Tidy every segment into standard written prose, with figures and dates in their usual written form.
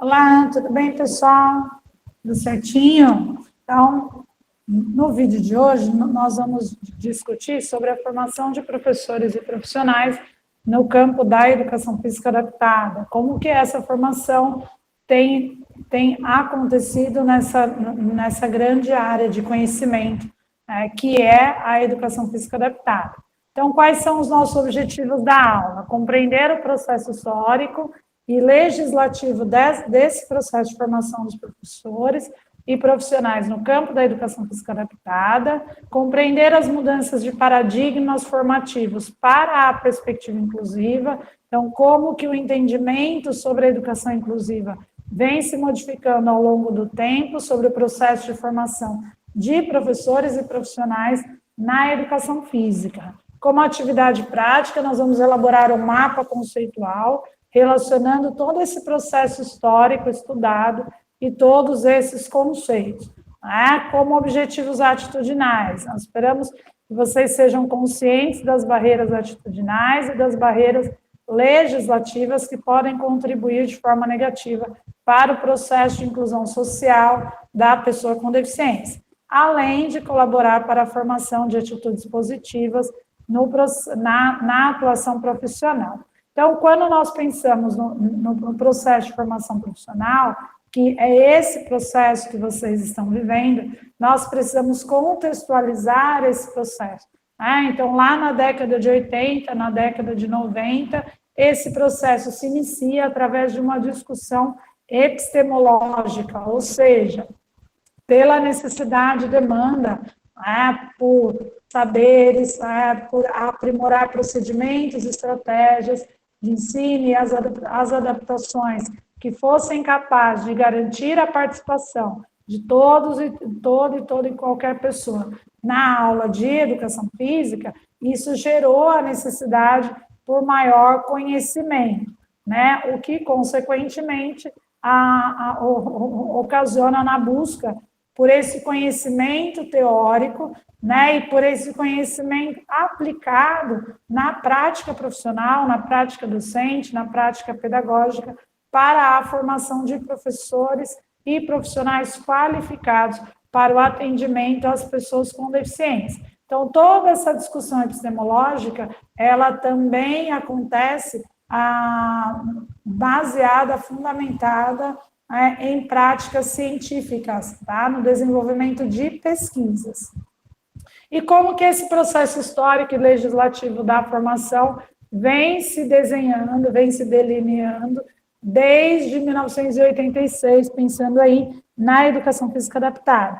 Olá, tudo bem, pessoal? Tudo certinho? Então, no vídeo de hoje, nós vamos discutir sobre a formação de professores e profissionais no campo da educação física adaptada. Como que essa formação tem acontecido nessa grande área de conhecimento, que é a educação física adaptada. Então, quais são os nossos objetivos da aula? Compreender o processo histórico e legislativo desse processo de formação dos professores e profissionais no campo da educação física adaptada, compreender as mudanças de paradigmas formativos para a perspectiva inclusiva, então, como que o entendimento sobre a educação inclusiva vem se modificando ao longo do tempo sobre o processo de formação de professores e profissionais na educação física. Como atividade prática, nós vamos elaborar um mapa conceitual relacionando todo esse processo histórico estudado e todos esses conceitos, como objetivos atitudinais. Nós esperamos que vocês sejam conscientes das barreiras atitudinais e das barreiras legislativas que podem contribuir de forma negativa para o processo de inclusão social da pessoa com deficiência, além de colaborar para a formação de atitudes positivas na atuação profissional. Então, quando nós pensamos no processo de formação profissional, que é esse processo que vocês estão vivendo, nós precisamos contextualizar esse processo. Então, lá na década de 80, na década de 90, esse processo se inicia através de uma discussão epistemológica, ou seja, pela necessidade e demanda por saberes, por aprimorar procedimentos, estratégias de ensino e as adaptações que fossem capazes de garantir a participação de todos e toda e qualquer pessoa na aula de educação física. Isso gerou a necessidade por maior conhecimento, o que, consequentemente, ocasiona na busca por esse conhecimento teórico, e por esse conhecimento aplicado na prática profissional, na prática docente, na prática pedagógica, para a formação de professores e profissionais qualificados para o atendimento às pessoas com deficiência. Então, toda essa discussão epistemológica, ela também acontece baseada, fundamentada em práticas científicas, no desenvolvimento de pesquisas. E como que esse processo histórico e legislativo da formação vem se desenhando, vem se delineando desde 1986, pensando aí na educação física adaptada.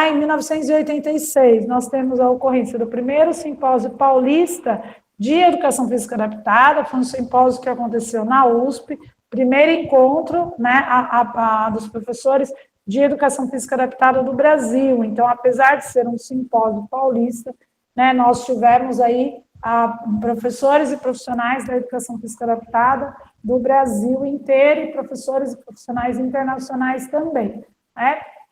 Em 1986, nós temos a ocorrência do primeiro simpósio paulista de educação física adaptada, foi um simpósio que aconteceu na USP, primeiro encontro dos professores de educação física adaptada do Brasil. Então, apesar de ser um simpósio paulista, nós tivemos aí professores e profissionais da educação física adaptada do Brasil inteiro e professores e profissionais internacionais também.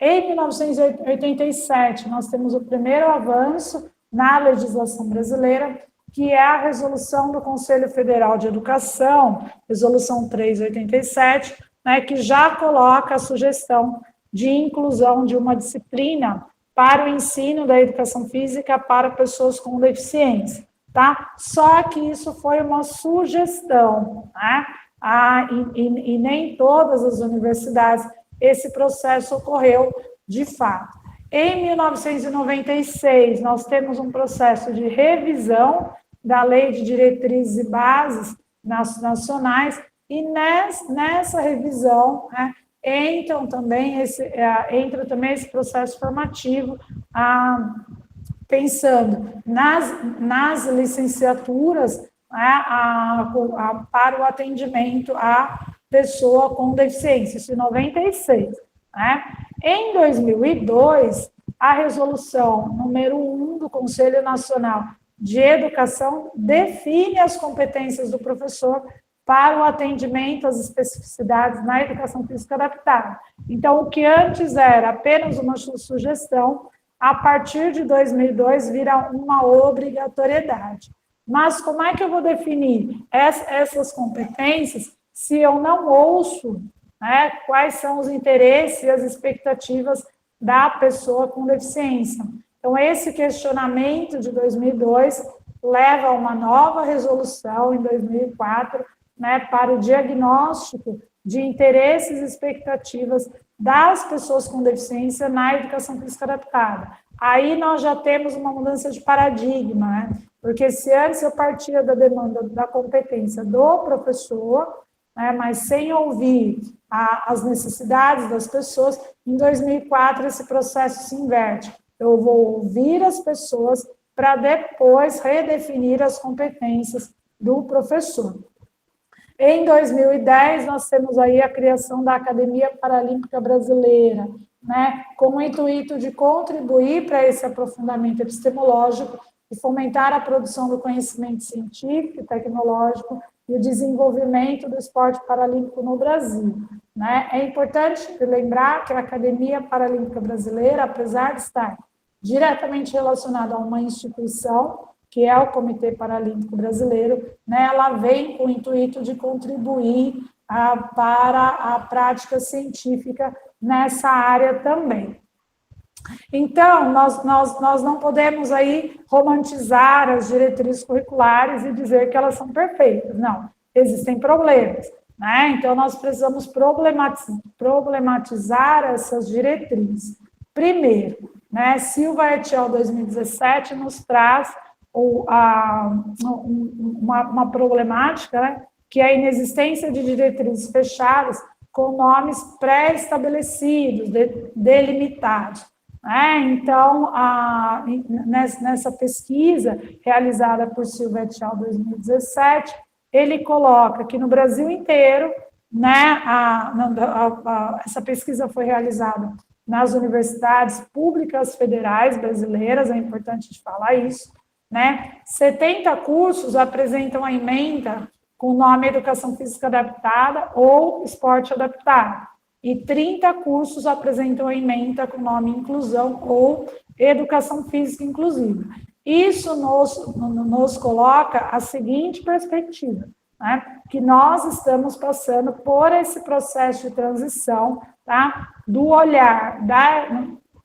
Em 1987, nós temos o primeiro avanço na legislação brasileira, que é a resolução do Conselho Federal de Educação, resolução 387, que já coloca a sugestão de inclusão de uma disciplina para o ensino da educação física para pessoas com deficiência, Só que isso foi uma sugestão, e nem todas as universidades esse processo ocorreu de fato. Em 1996, nós temos um processo de revisão da Lei de Diretrizes e Bases Nacionais, e nessa revisão entra também esse processo formativo, pensando nas licenciaturas para o atendimento à pessoa com deficiência, isso em 96. Em 2002, a resolução número 1 do Conselho Nacional de Educação define as competências do professor para o atendimento às especificidades na educação física adaptada. Então, o que antes era apenas uma sugestão, a partir de 2002 vira uma obrigatoriedade. Mas como é que eu vou definir essas competências se eu não ouço né? Quais são os interesses e as expectativas da pessoa com deficiência. Então, esse questionamento de 2002 leva a uma nova resolução, em 2004, né, para o diagnóstico de interesses e expectativas das pessoas com deficiência na educação física adaptada. Aí nós já temos uma mudança de paradigma, né? Porque se antes eu partia da demanda da competência do professor, né, mas sem ouvir as necessidades das pessoas, em 2004 esse processo se inverte. Eu vou ouvir as pessoas para depois redefinir as competências do professor. Em 2010, nós temos aí a criação da Academia Paralímpica Brasileira, né, com o intuito de contribuir para esse aprofundamento epistemológico e fomentar a produção do conhecimento científico e tecnológico e o desenvolvimento do esporte paralímpico no Brasil, né? É importante lembrar que a Academia Paralímpica Brasileira, apesar de estar diretamente relacionada a uma instituição, que é o Comitê Paralímpico Brasileiro, né, ela vem com o intuito de contribuir para a prática científica nessa área também. Então, nós não podemos aí romantizar as diretrizes curriculares e dizer que elas são perfeitas. Não, existem problemas, né? Então, nós precisamos problematizar essas diretrizes. Primeiro, né, Silva et al. 2017 nos traz uma problemática, né, que é a inexistência de diretrizes fechadas com nomes pré-estabelecidos, delimitados. Então, nessa pesquisa realizada por Silva et al. 2017, ele coloca que no Brasil inteiro, né, essa pesquisa foi realizada nas universidades públicas federais brasileiras, é importante de falar isso, né? 70 cursos apresentam a ementa com o nome Educação Física Adaptada ou Esporte Adaptado, e 30 cursos apresentam a ementa com o nome Inclusão ou Educação Física Inclusiva. Isso nos coloca a seguinte perspectiva, né? Que nós estamos passando por esse processo de transição, tá? Do olhar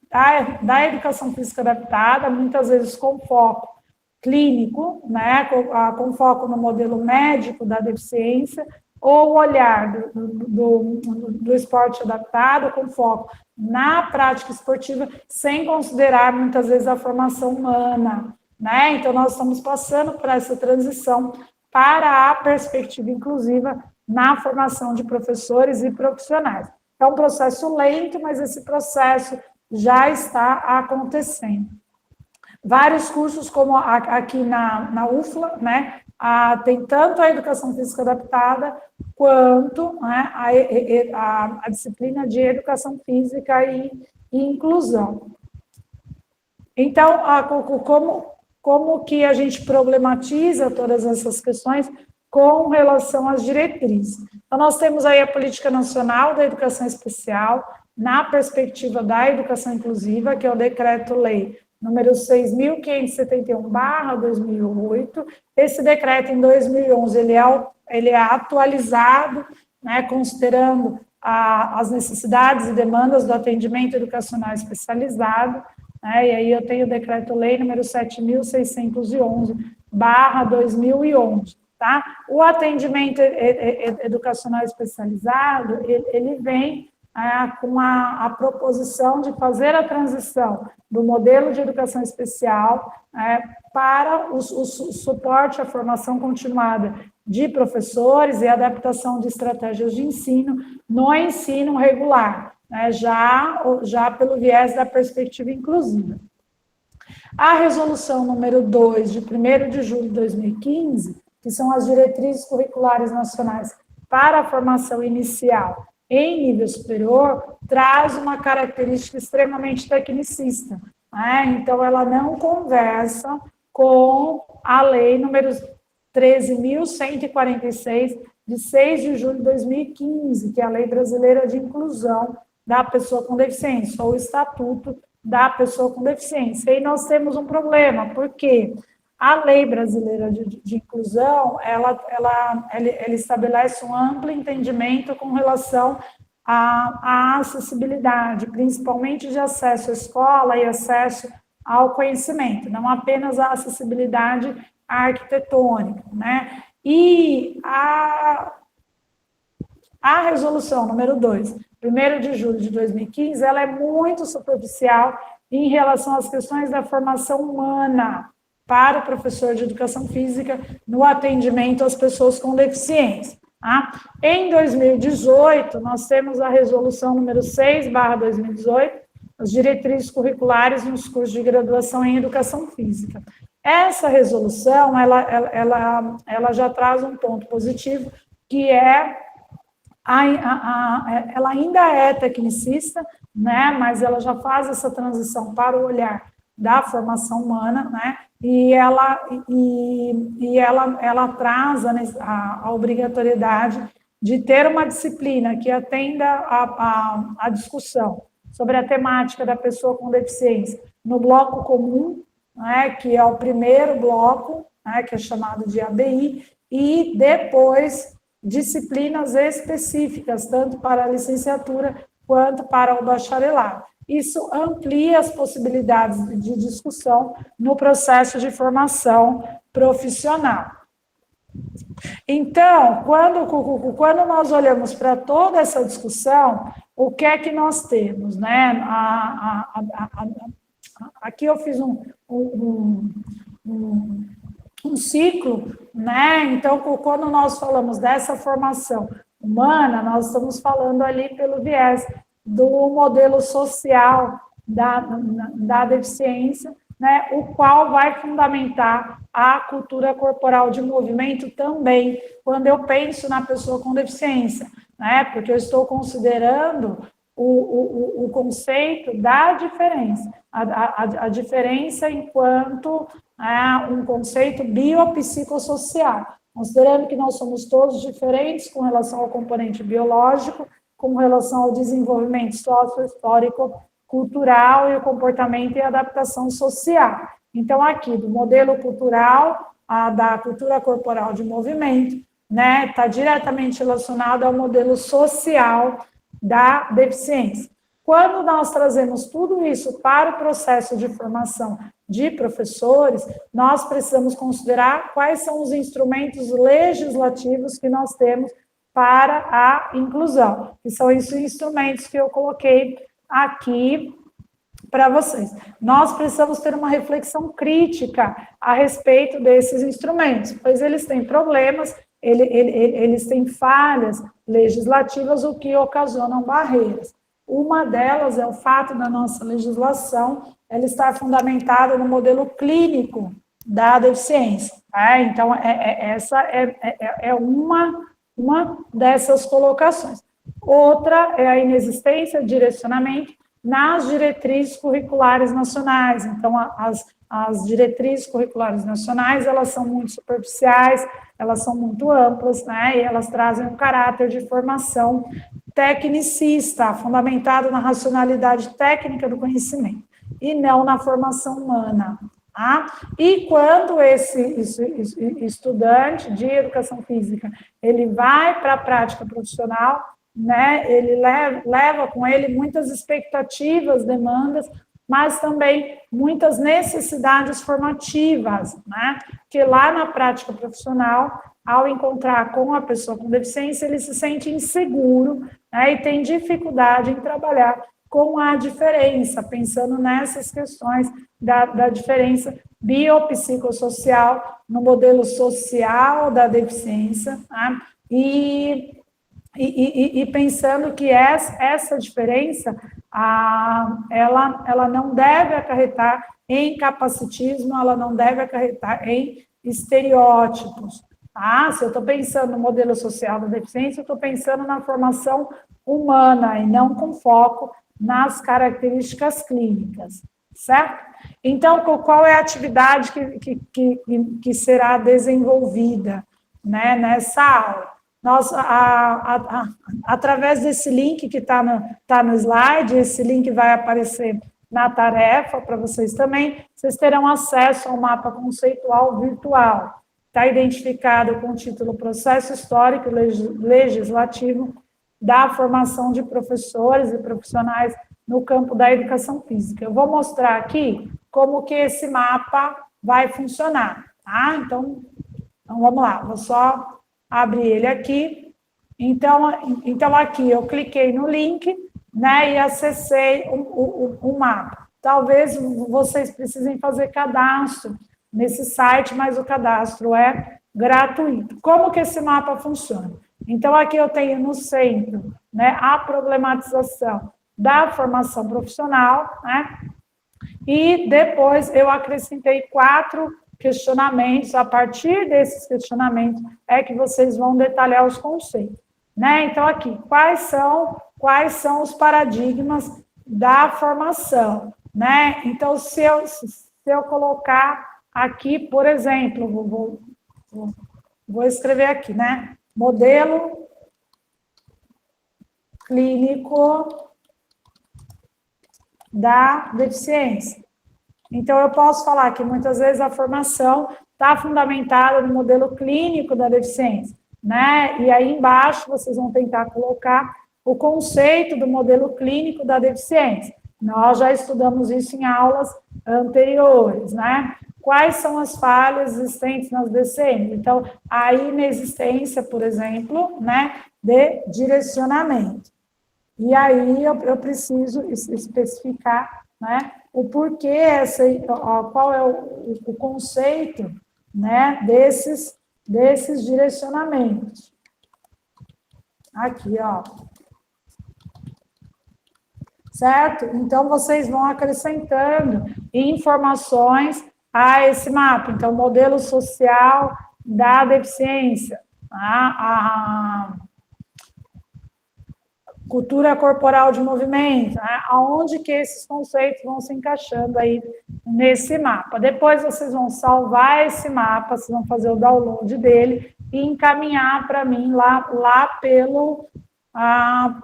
da educação física adaptada, muitas vezes com foco clínico, né, com foco no modelo médico da deficiência, ou o olhar do esporte adaptado com foco na prática esportiva, sem considerar muitas vezes a formação humana, né? Então, nós estamos passando por essa transição para a perspectiva inclusiva na formação de professores e profissionais. É um processo lento, mas esse processo já está acontecendo. Vários cursos, como aqui na UFLA, né, tem tanto a educação física adaptada quanto, né, a disciplina de educação física e inclusão. Então, como que a gente problematiza todas essas questões com relação às diretrizes? Então, nós temos aí a Política Nacional da Educação Especial, na perspectiva da educação inclusiva, que é o Decreto-Lei número 6.571/2008. Esse decreto, em 2011, ele é atualizado, né, considerando as necessidades e demandas do atendimento educacional especializado, né, e aí eu tenho o decreto-lei número 7.611/2011, tá? O atendimento educacional especializado, ele vem com a proposição de fazer a transição do modelo de educação especial para o suporte à formação continuada de professores e adaptação de estratégias de ensino no ensino regular, né, já pelo viés da perspectiva inclusiva. A resolução número 2, de 1º de julho de 2015, que são as diretrizes curriculares nacionais para a formação inicial em nível superior, traz uma característica extremamente tecnicista, né? Então, ela não conversa com a lei número 13.146, de 6 de julho de 2015, que é a Lei Brasileira de Inclusão da Pessoa com Deficiência, ou o Estatuto da Pessoa com Deficiência. E nós temos um problema, porque a Lei Brasileira de Inclusão, ela estabelece um amplo entendimento com relação a acessibilidade, principalmente de acesso à escola e acesso ao conhecimento, não apenas a acessibilidade arquitetônica, né? E a resolução número 2, 1º de julho de 2015, ela é muito superficial em relação às questões da formação humana para o professor de educação física no atendimento às pessoas com deficiência. Tá? Em 2018, nós temos a resolução número 6/2018, as diretrizes curriculares nos cursos de graduação em educação física. Essa resolução, ela já traz um ponto positivo, que é ela ainda é tecnicista, né, mas ela já faz essa transição para o olhar da formação humana, né, e ela traz a obrigatoriedade de ter uma disciplina que atenda a discussão sobre a temática da pessoa com deficiência no bloco comum, né, que é o primeiro bloco, né, que é chamado de ABI, e depois disciplinas específicas, tanto para a licenciatura quanto para o bacharelado. Isso amplia as possibilidades de discussão no processo de formação profissional. Então, quando nós olhamos para toda essa discussão, o que é que nós temos, né? Aqui eu fiz um ciclo, né? Então, quando nós falamos dessa formação humana, nós estamos falando ali pelo viés do modelo social da deficiência, né? O qual vai fundamentar a cultura corporal de movimento também, quando eu penso na pessoa com deficiência, né? Porque eu estou considerando o conceito da diferença, a diferença enquanto um conceito biopsicossocial, considerando que nós somos todos diferentes com relação ao componente biológico, com relação ao desenvolvimento sócio-histórico, cultural e o comportamento e adaptação social. Então, aqui, do modelo cultural, da cultura corporal de movimento, né, está diretamente relacionado ao modelo social da deficiência. Quando nós trazemos tudo isso para o processo de formação de professores, nós precisamos considerar quais são os instrumentos legislativos que nós temos para a inclusão, que são esses instrumentos que eu coloquei aqui para vocês. Nós precisamos ter uma reflexão crítica a respeito desses instrumentos, pois eles têm problemas, eles têm falhas legislativas, o que ocasionam barreiras. Uma delas é o fato da nossa legislação ela estar fundamentada no modelo clínico da deficiência. Tá? Então, essa é uma dessas colocações. Outra é a inexistência de direcionamento nas diretrizes curriculares nacionais. Então, as diretrizes curriculares nacionais, elas são muito superficiais, elas são muito amplas, né, e elas trazem um caráter de formação tecnicista, fundamentado na racionalidade técnica do conhecimento, e não na formação humana. Tá? E quando esse estudante de educação física, ele vai para a prática profissional, né, ele leva com ele muitas expectativas, demandas, mas também muitas necessidades formativas, né, que lá na prática profissional, ao encontrar com a pessoa com deficiência, ele se sente inseguro, né, e tem dificuldade em trabalhar com a diferença, pensando nessas questões da diferença biopsicossocial no modelo social da deficiência, tá? E pensando que essa diferença, ela não deve acarretar em capacitismo, ela não deve acarretar em estereótipos. Tá? Se eu estou pensando no modelo social da deficiência, eu estou pensando na formação humana e não com foco nas características clínicas, certo? Então, qual é a atividade que será desenvolvida, né, nessa aula? Nós, através desse link que está no slide, esse link vai aparecer na tarefa para vocês também, vocês terão acesso ao mapa conceitual virtual. Está identificado com o título Processo Histórico Legislativo da formação de professores e profissionais no campo da educação física. Eu vou mostrar aqui como que esse mapa vai funcionar, tá? Então vamos lá, vou só abrir ele aqui. Então aqui eu cliquei no link, né, e acessei o mapa. Talvez vocês precisem fazer cadastro nesse site, mas o cadastro é gratuito. Como que esse mapa funciona? Então, aqui eu tenho no centro, né, a problematização da formação profissional, né, e depois eu acrescentei 4 questionamentos. A partir desses questionamentos é que vocês vão detalhar os conceitos, né? Então, aqui, quais são os paradigmas da formação, né? Então, se eu colocar aqui, por exemplo, vou escrever aqui, né? Modelo clínico da deficiência. Então, eu posso falar que muitas vezes a formação está fundamentada no modelo clínico da deficiência, né? E aí embaixo vocês vão tentar colocar o conceito do modelo clínico da deficiência. Nós já estudamos isso em aulas anteriores, né? Quais são as falhas existentes nas DCM? Então, a inexistência, por exemplo, né, de direcionamento. E aí eu preciso especificar, né, o porquê, qual é o conceito, né, desses direcionamentos. Aqui, ó. Certo? Então, vocês vão acrescentando informações a esse mapa. Então, modelo social da deficiência, a cultura corporal de movimento, né? Aonde que esses conceitos vão se encaixando aí nesse mapa. Depois vocês vão salvar esse mapa, vocês vão fazer o download dele e encaminhar para mim lá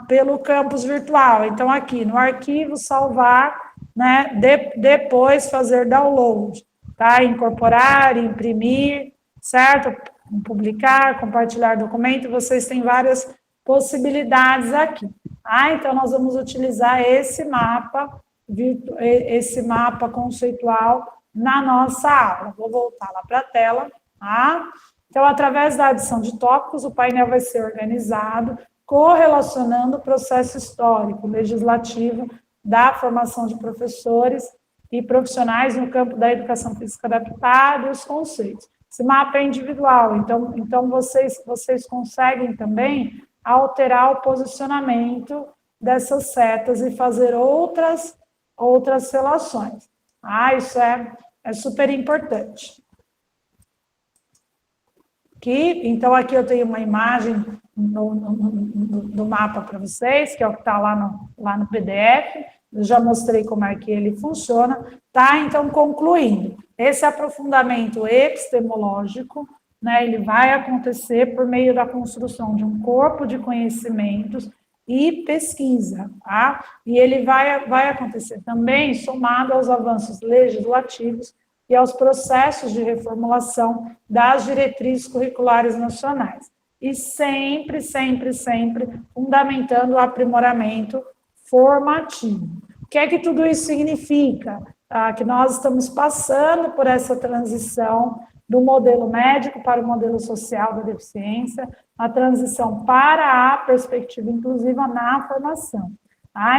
pelo campus virtual. Então, aqui no arquivo, salvar, né? Depois fazer download, tá? Incorporar, imprimir, certo? Publicar, compartilhar documento, vocês têm várias possibilidades aqui. Então, nós vamos utilizar esse mapa conceitual na nossa aula. Vou voltar lá para a tela, tá? Então, através da adição de tópicos, o painel vai ser organizado, correlacionando o processo histórico, legislativo da formação de professores e profissionais no campo da educação física adaptada e os conceitos. Esse mapa é individual, então vocês conseguem também alterar o posicionamento dessas setas e fazer outras relações. Isso é super importante. Então, aqui eu tenho uma imagem do mapa para vocês, que é o que está lá no PDF. Eu já mostrei como é que ele funciona, tá? Então, concluindo, esse aprofundamento epistemológico, né, ele vai acontecer por meio da construção de um corpo de conhecimentos e pesquisa, tá? E ele vai acontecer também somado aos avanços legislativos e aos processos de reformulação das diretrizes curriculares nacionais. E sempre, sempre, sempre fundamentando o aprimoramento formativo. O que é que tudo isso significa? Que nós estamos passando por essa transição do modelo médico para o modelo social da deficiência, a transição para a perspectiva inclusiva na formação.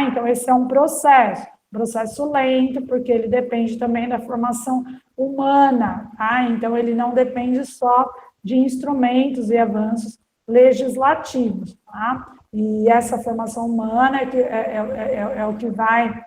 Então, esse é um processo lento, porque ele depende também da formação humana, então ele não depende só de instrumentos e avanços legislativos, e essa formação humana é o que vai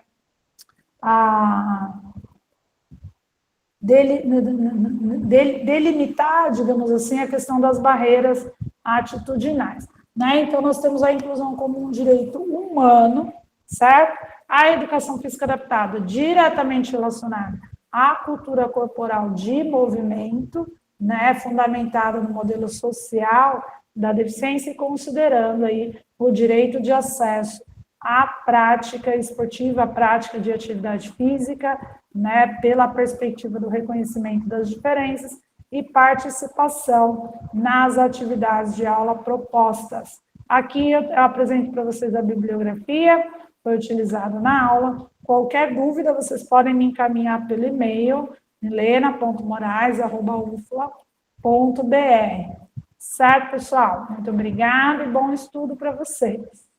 delimitar, digamos assim, a questão das barreiras atitudinais, né? Então, nós temos a inclusão como um direito humano, certo? A educação física adaptada diretamente relacionada à cultura corporal de movimento, né, fundamentada no modelo social da deficiência e considerando aí o direito de acesso à prática esportiva, à prática de atividade física, né, pela perspectiva do reconhecimento das diferenças e participação nas atividades de aula propostas Aqui eu apresento para vocês a bibliografia, foi utilizada na aula. Qualquer dúvida, vocês podem me encaminhar pelo e-mail, milena.moraes@ufla.br. Certo, pessoal? Muito obrigada e bom estudo para vocês.